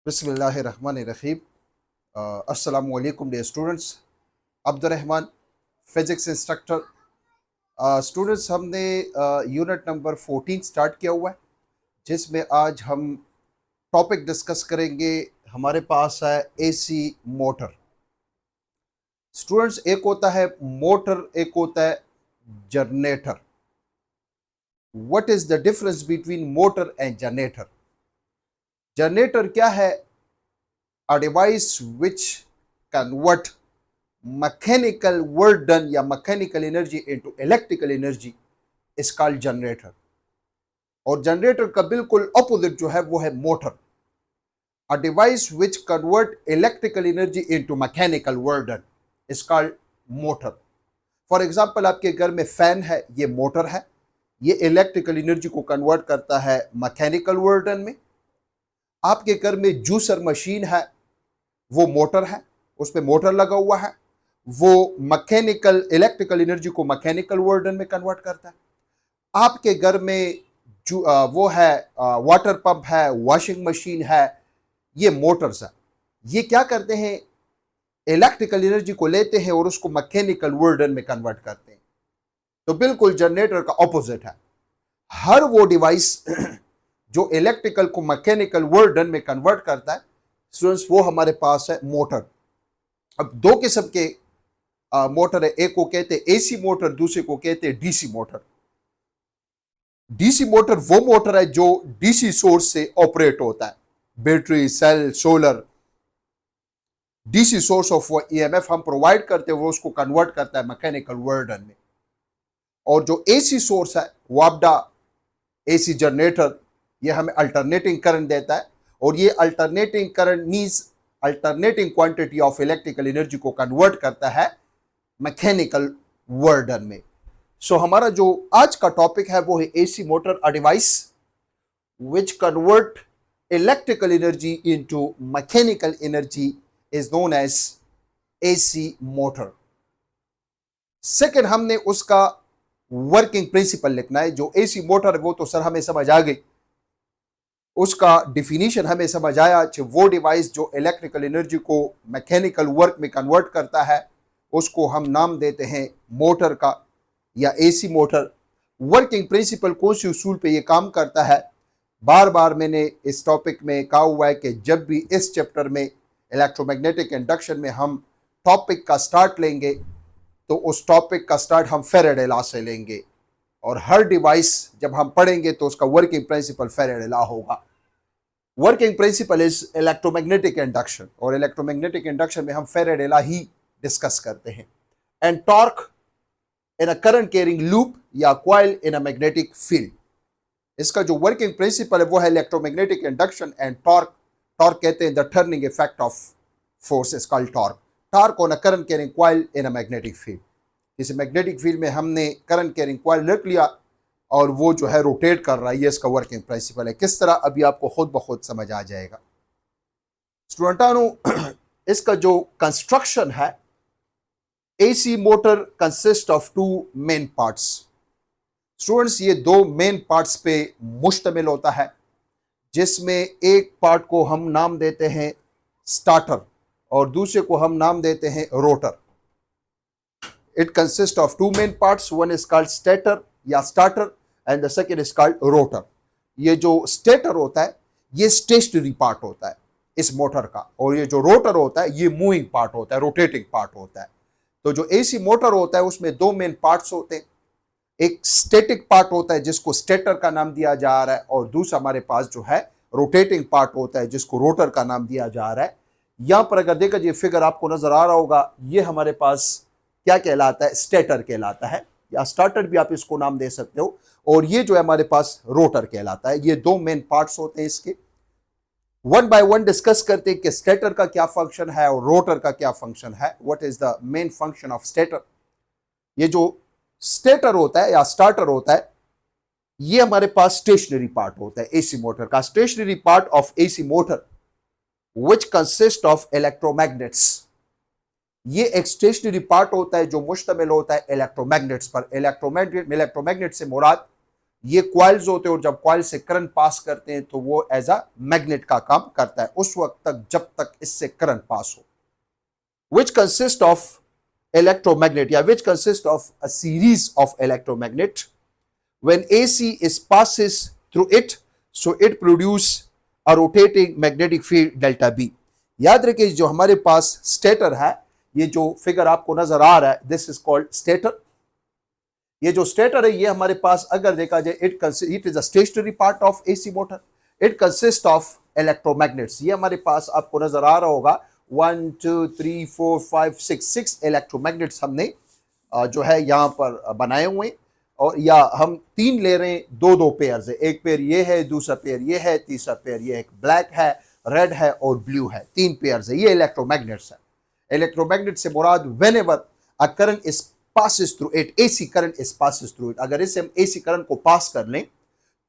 बिस्मिल्लाहिर्रहमानिर्रहीम। अस्सलामु अलैकुम dear students. Abdurrahman, physics instructor. Students, हमने यूनिट नंबर 14 स्टार्ट किया हुआ है, जिसमें आज हम टॉपिक डिस्कस करेंगे। हमारे पास है एसी मोटर। स्टूडेंट्स, एक होता है मोटर, एक होता है generator. What is the difference between motor and generator? Generator क्या है? A device which convert mechanical work done या mechanical energy into electrical energy is called generator। और जनरेटर का बिल्कुल ऑपोजिट जो है वो है motor. A device which convert electrical energy into mechanical work done is called motor। For example, आपके घर में फैन है, ये मोटर है। ये इलेक्ट्रिकल एनर्जी को कन्वर्ट करता है मैकेनिकल वर्क डन में। आपके घर में जूसर मशीन है, वो मोटर है, उस पर मोटर लगा हुआ है, वो मैकेनिकल इलेक्ट्रिकल एनर्जी को मैकेनिकल वर्क डन में कन्वर्ट करता है। आपके घर में जो वो है वाटर पंप है, वॉशिंग मशीन है, ये मोटर्स है। ये क्या करते हैं? इलेक्ट्रिकल एनर्जी को लेते हैं और उसको मैकेनिकल वर्क डन में कन्वर्ट करते हैं। तो बिल्कुल जनरेटर का ऑपोजिट है। हर वो डिवाइस जो इलेक्ट्रिकल को मैकेनिकल वर्क डन में कन्वर्ट करता है, स्टूडेंट्स, वो हमारे पास है मोटर। अब दो किस्म के मोटर है। एक को कहते हैं एसी मोटर, दूसरे को कहते हैं डीसी मोटर। डीसी मोटर वो मोटर है जो डीसी सोर्स से ऑपरेट होता है। Battery, cell, solar, DC source of EMF हम प्रोवाइड करते हैं, वो उसको कन्वर्ट करता है मैकेनिकल वर्क डन में। और जो एसी सोर्स है, वो आपका एसी जनरेटर, ये हमें अल्टरनेटिंग करंट देता है। और ये alternating current means alternating quantity of electrical energy को कन्वर्ट करता है मैकेनिकल वर्क डन में। सो हमारा जो आज का टॉपिक है वो है AC motor, a device which convert electrical energy into mechanical energy is known as AC motor. Second, हमने उसका वर्किंग प्रिंसिपल लिखना है। जो एसी मोटर है वो तो सर हमें समझ आ गई, उसका डिफिनीशन हमें समझ आया कि वो डिवाइस जो इलेक्ट्रिकल एनर्जी को मैकेनिकल वर्क में कन्वर्ट करता है, उसको हम नाम देते हैं मोटर का या एसी मोटर। वर्किंग प्रिंसिपल कौन सी उसूल पे ये काम करता है? बार बार मैंने इस टॉपिक में कहा हुआ है कि जब भी इस चैप्टर में इलेक्ट्रोमैग्नेटिक इंडक्शन में हम टॉपिक का स्टार्ट लेंगे, तो उस टॉपिक का स्टार्ट हम फैराडे लॉ से लेंगे। और हर डिवाइस जब हम पढ़ेंगे तो उसका वर्किंग प्रिंसिपल फैराडे लॉ होगा। Working principle is electromagnetic induction, और इलेक्ट्रोमैग्नेटिक इंडक्शन में हम फैराडे लॉ ही डिस्कस करते हैं। And torque in a current carrying loop या coil in a magnetic field, इसका जो वर्किंग प्रिंसिपल है वो है electromagnetic induction and torque. Torque कहते हैं the turning effect of force is called torque. Torque on a current carrying coil in a magnetic field. इस magnetic field में हमने करंट कैरिंग कॉइल रख लिया और वो जो है रोटेट कर रहा है, ये इसका वर्किंग प्रिंसिपल है। किस तरह, अभी आपको खुद ब खुद समझ आ जाएगा। स्टूडेंटानो, इसका जो कंस्ट्रक्शन है, AC motor consist of two main parts. Students, ये दो मेन पार्ट्स पे मुश्तमिल होता है, जिसमें एक पार्ट को हम नाम देते हैं स्टार्टर और दूसरे को हम नाम देते हैं rotor. It consist of two main parts, one is called stator या starter and the second is called rotor. ये जो स्टेटर होता है ये स्टेशनरी पार्ट होता है इस मोटर का, और ये जो रोटर होता है ये मूविंग पार्ट होता है, रोटेटिंग पार्ट होता है। तो जो एसी मोटर होता है उसमें दो मेन पार्ट्स होते हैं। एक स्टैटिक पार्ट होता है जिसको स्टेटर का नाम दिया जा रहा है, और दूसरा हमारे पास जो है रोटेटिंग पार्ट होता है जिसको रोटर का नाम दिया जा रहा है। यहां पर अगर देखा ये फिगर आपको नजर आ रहा होगा, ये हमारे पास क्या कहलाता है? स्टेटर कहलाता है, या स्टार्टर भी आप इसको नाम दे सकते हो। और ये जो है हमारे पास रोटर कहलाता है। ये दो मेन पार्ट्स होते हैं इसके। वन बाय वन डिस्कस करते हैं कि स्टेटर का क्या फंक्शन है और रोटर का क्या फंक्शन है। What is the main function of stator? ये जो स्टेटर होता है या स्टार्टर होता है, ये हमारे पास स्टेशनरी पार्ट होता है एसी मोटर का। Stationary part of AC motor which consist of electromagnets, ये एक स्टेशनरी पार्ट होता है जो मुश्तमिल होता है इलेक्ट्रोमैग्नेट्स पर। इलेक्ट्रोमैग्नेट से मुराद ये क्वाइल्स होते हैं और जब क्वाइल से करंट पास करते हैं तो वो एज अ मैग्नेट का काम करता है उस वक्त तक जब तक इससे करंट पास हो, which consist of electromagnet, yeah, which consist of a series of electromagnet. When AC is passes through it, so it produce a rotating magnetic field delta B. याद रखिए जो हमारे पास स्टेटर है, ये जो फिगर आपको नजर आ रहा है, दिस इज कॉल्ड स्टेटर। ये जो स्टेटर है ये हमारे पास अगर देखा जाए it is a stationary part of AC motor. It consist of electromagnets. ये हमारे पास आपको नजर आ रहा होगा 1 2 3 4 5 6 इलेक्ट्रोमैग्नेट्स हमने जो है यहाँ पर बनाए हुए, और या हम 3 ले रहे हैं, 2 पेयर है, एक पेयर ये है, दूसरा पेयर ये है, तीसरा पेयर ये है, ब्लैक है, रेड है और ब्लू है, 3 पेयर है, ये इलेक्ट्रोमैग्नेट्स है। इलेक्ट्रोमैग्नेट से मुराद whenever a current is passes through it, AC current is passes through it। अगर इससे हम AC करंट को पास कर लें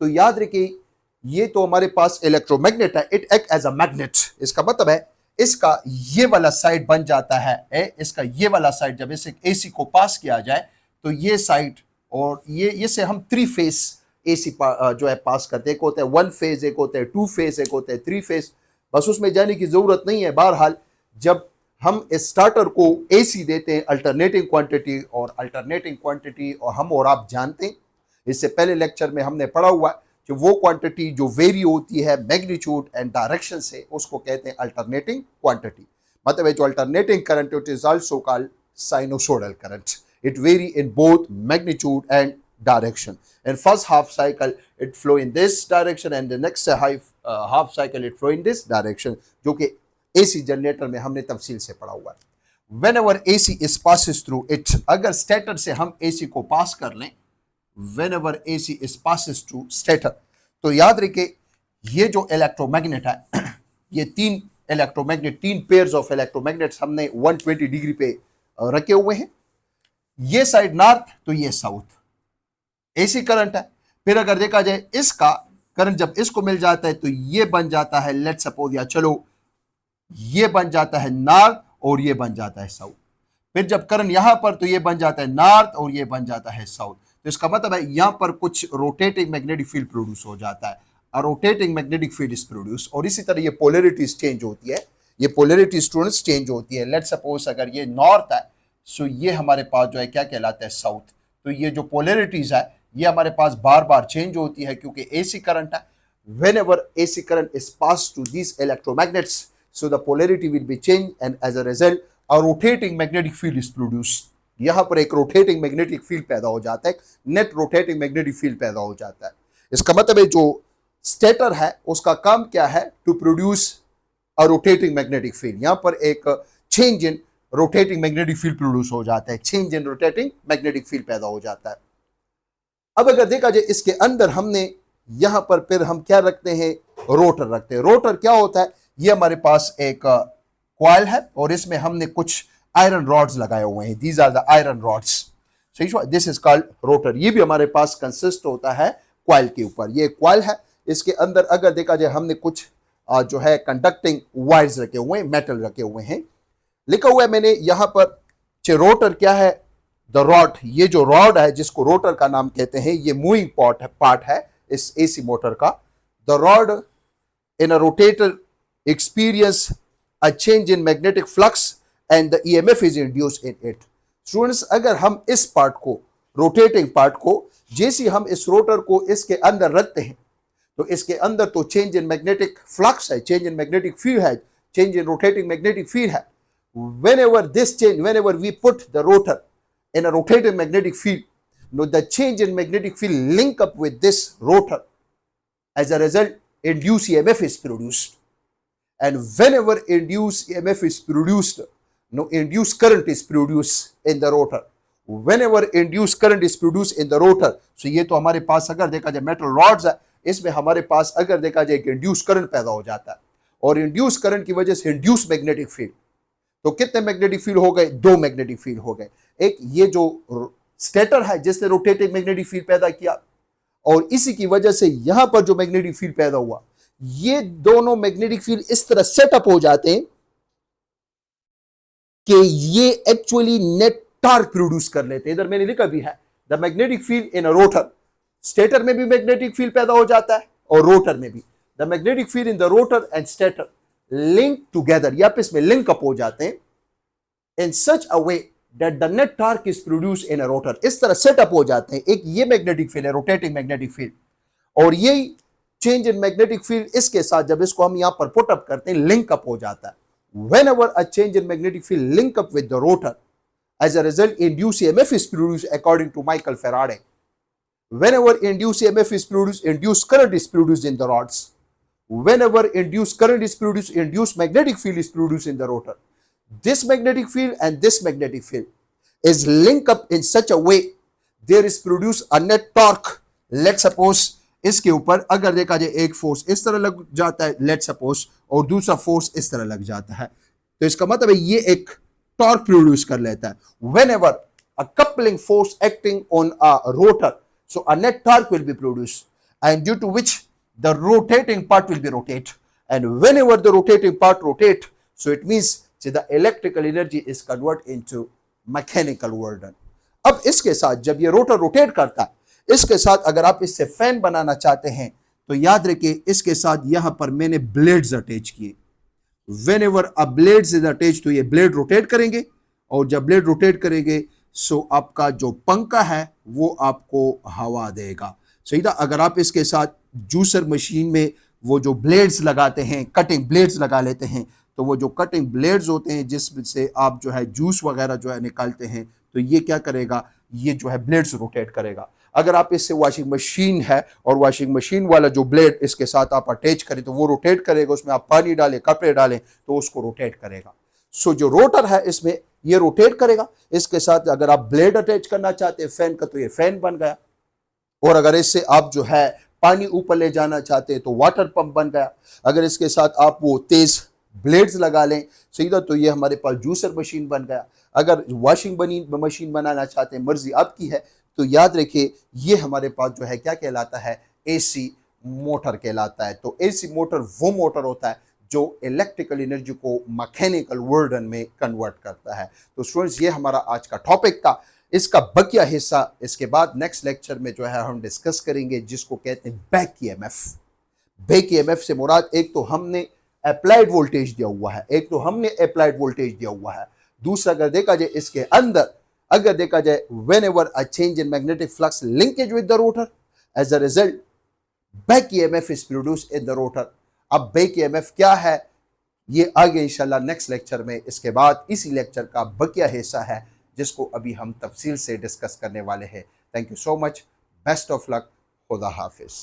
तो याद रखिए ये तो हमारे पास इलेक्ट्रोमैग्नेट है, it act as a magnet. इसका मतलब है इसका ये वाला साइड बन जाता है, इसका ये वाला साइड जब इसे AC को पास किया जाए तो ये साइड और ये से हम 3 फेज AC जो है पास करते हैं। एक होता है 1 फेज, एक होता है 2 फेज, एक होता है 3 फेज, बस उसमें जाने की जरूरत नहीं है। बहरहाल जब हम इस स्टार्टर को AC देते हैं अल्टरनेटिंग क्वांटिटी, और हम और आप जानते हैं, इससे पहले लेक्चर में हमने पढ़ा हुआ कि वो क्वांटिटी जो वेरी होती है मैग्नीट्यूड एंड डायरेक्शन से, उसको कहते हैं अल्टरनेटिंग क्वांटिटी। मतलब है जो alternating current it is also called sinusoidal current. It very in both magnitude and direction. In first half cycle it flow in this direction and the next half cycle it flow in this direction, जो कि AC generator में हमने तफसील से पढ़ा हुआ है। Whenever AC is passes through it, अगर स्टेटर से हम AC को पास कर लें, whenever AC is passes through stator, तो याद रखिए ये जो इलेक्ट्रोमैग्नेट है ये 3 इलेक्ट्रोमैग्नेट, 3 पेयर्स ऑफ इलेक्ट्रोमैग्नेट्स हमने 120 डिग्री पे रखे हुए हैं। ये साइड नॉर्थ तो ये साउथ, AC करंट है। फिर अगर देखा जाए इसका करंट जब इसको मिल जाता है तो ये बन जाता है, लेट्स सपोज या चलो ये बन जाता है नॉर्थ और ये बन जाता है साउथ। फिर जब करंट यहां पर तो ये बन जाता है नॉर्थ और ये बन जाता है साउथ। तो इसका मतलब है यहां पर कुछ रोटेटिंग मैग्नेटिक फील्ड प्रोड्यूस हो जाता है, और rotating magnetic field is produce. और इसी तरह ये पोलैरिटीज चेंज होती है, ये पोलैरिटी स्टूडेंट्स चेंज होती है। लेट्स सपोज अगर ये नॉर्थ है सो ये हमारे पास जो है क्या कहलाता है, साउथ। तो ये जो पोलैरिटीज है ये हमारे पास बार बार चेंज होती है क्योंकि AC करंट है। Whenever AC current is passed to these electromagnets, so the polarity will be changed and as a result a rotating magnetic field is produced। यहां पर एक रोटेटिंग मैग्नेटिक फील्ड पैदा हो जाता है, नेट रोटेटिंग मैग्नेटिक फील्ड पैदा हो जाता है। इसका मतलब है जो स्टेटर है उसका काम क्या है, to produce a rotating magnetic field. यहां पर एक change in rotating magnetic field produce हो जाता है, change in rotating magnetic field पैदा हो जाता है। अब अगर देखा जाए इसके अंदर हमने यहां पर फिर हम क्या रखते हैं, रोटर रखते हैं। रोटर क्या होता है, ये हमारे पास एक कॉइल है और इसमें हमने कुछ आयरन रॉड्स लगाए हुए हैं, these are the iron rods, सही, दिस इज कॉल्ड रोटर। ये भी हमारे पास कंसिस्ट होता है कॉइल के ऊपर। ये कॉइल है, इसके अंदर अगर देखा जाए हमने कुछ जो है कंडक्टिंग वायर्स रखे हुए हैं, मेटल रखे हुए हैं। लिखा हुआ है मैंने यहां पर रोटर क्या है, द रॉड। ये जो रॉड है जिसको रोटर का नाम कहते हैं, ये मूविंग पार्ट है इस AC मोटर का। The rod in a rotator experience a change in magnetic flux and the EMF is induced in it. Students अगर हम इस पार्ट को, रोटेटिंग पार्ट को, जैसे हम इस रोटर को इसके अंदर रखते हैं तो इसके अंदर तो चेंज इन मैग्नेटिक फ्लक्स है, चेंज इन मैग्नेटिक फील्ड है, change in rotating magnetic field है। whenever we put the rotor in a rotating magnetic field, now the change in magnetic field link up with this rotor, as a result induced EMF is produced, and whenever induced EMF is produced, no induced current is produced in the rotor। whenever induced current is produced in the rotor, so ये तो हमारे पास अगर देखा जाए metal rods है, इसमें हमारे पास अगर देखा जाए कि इंड्यूस करंट पैदा हो जाता है, और इंड्यूस करंट की वजह से इंड्यूस मैग्नेटिक फील्ड, तो कितने मैग्नेटिक फील्ड हो गए, 2 मैग्नेटिक फील्ड हो गए। एक ये जो स्टेटर है जिसने रोटेटिंग मैग्नेटिक फील्ड पैदा किया, और इसी की वजह से यहां पर जो मैग्नेटिक फील्ड पैदा हुआ, ये दोनों मैग्नेटिक फील्ड इस तरह सेटअप हो जाते हैं कि ये एक्चुअली नेट टॉर्क प्रोड्यूस कर लेते हैं। इधर मैंने लिखा भी है, the magnetic field in a rotor stator में भी मैग्नेटिक फील्ड पैदा हो जाता है और रोटर में भी। The magnetic field in the rotor and stator link together, या आपस में लिंक अप हो जाते हैं in such a way that the net torque is produce in a rotor. इस तरह सेटअप हो जाते हैं, एक ये मैग्नेटिक फील्ड है, रोटेटिंग मैग्नेटिक फील्ड, और यही चेंज इन मैग्नेटिक फील्ड इसके साथ जब इसको हम यहां पर पुट अप करते हैं लिंक अप हो जाता है। whenever a change in magnetic field link up with the rotor, as a result induced EMF is produced according to Michael Faraday. Whenever induced EMF is produced, induced current is produced in the rods. Whenever induced current is produced, induced magnetic field is produced in the rotor. This magnetic field and this magnetic field is linked up in such a way there is produced a net torque. Let's suppose इसके ऊपर अगर देखा जाए एक force इस तरह लग जाता है, लेट सपोज, और दूसरा फोर्स इस तरह लग जाता है, तो इसका मतलब है ये एक टॉर्क प्रोड्यूस कर लेता है। whenever a coupling force acting on a rotor, so a net torque will be produced, and due to which the rotating part will be rotate, and whenever the rotating part rotate, so it means the electrical energy is converted into mechanical work done. अब इसके साथ जब ये rotor rotate करता है, इसके साथ अगर आप इससे फैन बनाना चाहते हैं तो याद रखिए इसके साथ यहां पर मैंने ब्लेड्स अटैच किए। Whenever a blades is attach, तो ये ब्लेड रोटेट करेंगे, और जब ब्लेड रोटेट करेंगे सो आपका जो पंखा है वो आपको हवा देगा। सीधा अगर आप इसके साथ जूसर मशीन में वो जो ब्लेड्स लगाते हैं, कटिंग ब्लेड्स लगा लेते हैं, तो वो जो कटिंग ब्लेड्स होते हैं जिससे आप जो है जूस वगैरह जो है निकालते हैं, तो ये क्या करेगा, ये जो है ब्लेड्स रोटेट करेगा। अगर आप इससे वॉशिंग मशीन है और वॉशिंग मशीन वाला जो ब्लेड इसके साथ आप अटैच करें तो वो रोटेट करेगा, उसमें आप पानी डालें, कपड़े डालें तो उसको रोटेट करेगा। सो जो रोटर है इसमें ये रोटेट करेगा, इसके साथ अगर आप ब्लेड अटैच करना चाहते हैं फैन का तो ये फैन बन गया, और अगर इससे आप जो है पानी ऊपर ले जाना चाहते हैं तो वाटर पंप बन गया। अगर इसके साथ आप वो तेज ब्लेड्स लगा लें सीधा तो ये हमारे पास जूसर मशीन बन गया। अगर वॉशिंग मशीन बनाना चाहते हैं, मर्जी आपकी है, तो याद रखिए ये हमारे पास जो है क्या कहलाता है, एसी मोटर कहलाता है। तो एसी मोटर वो मोटर होता है जो इलेक्ट्रिकल एनर्जी को मैकेनिकल वर्डन में कन्वर्ट करता है। तो स्टूडेंट्स ये हमारा आज का टॉपिक था, इसका बकिया हिस्सा इसके बाद नेक्स्ट लेक्चर में जो है हम डिस्कस करेंगे, जिसको कहते हैं बैक ईएमएफ। बैक ईएमएफ से मुराद एक तो हमने अप्लाइड वोल्टेज दिया हुआ है, एक तो हमने अप्लाइड वोल्टेज दिया हुआ है, दूसरा अगर देखा जाए इसके अंदर अगर देखा जाए whenever a change in magnetic flux linkage with the rotor, as a result back EMF is produced in the rotor. अब back EMF क्या है ये आगे इंशाल्लाह नेक्स्ट लेक्चर में, इसके बाद इसी लेक्चर का बकिया हिस्सा है जिसको अभी हम तफसील से डिस्कस करने वाले हैं। Thank you so much, best of luck, खुदा हाफिज।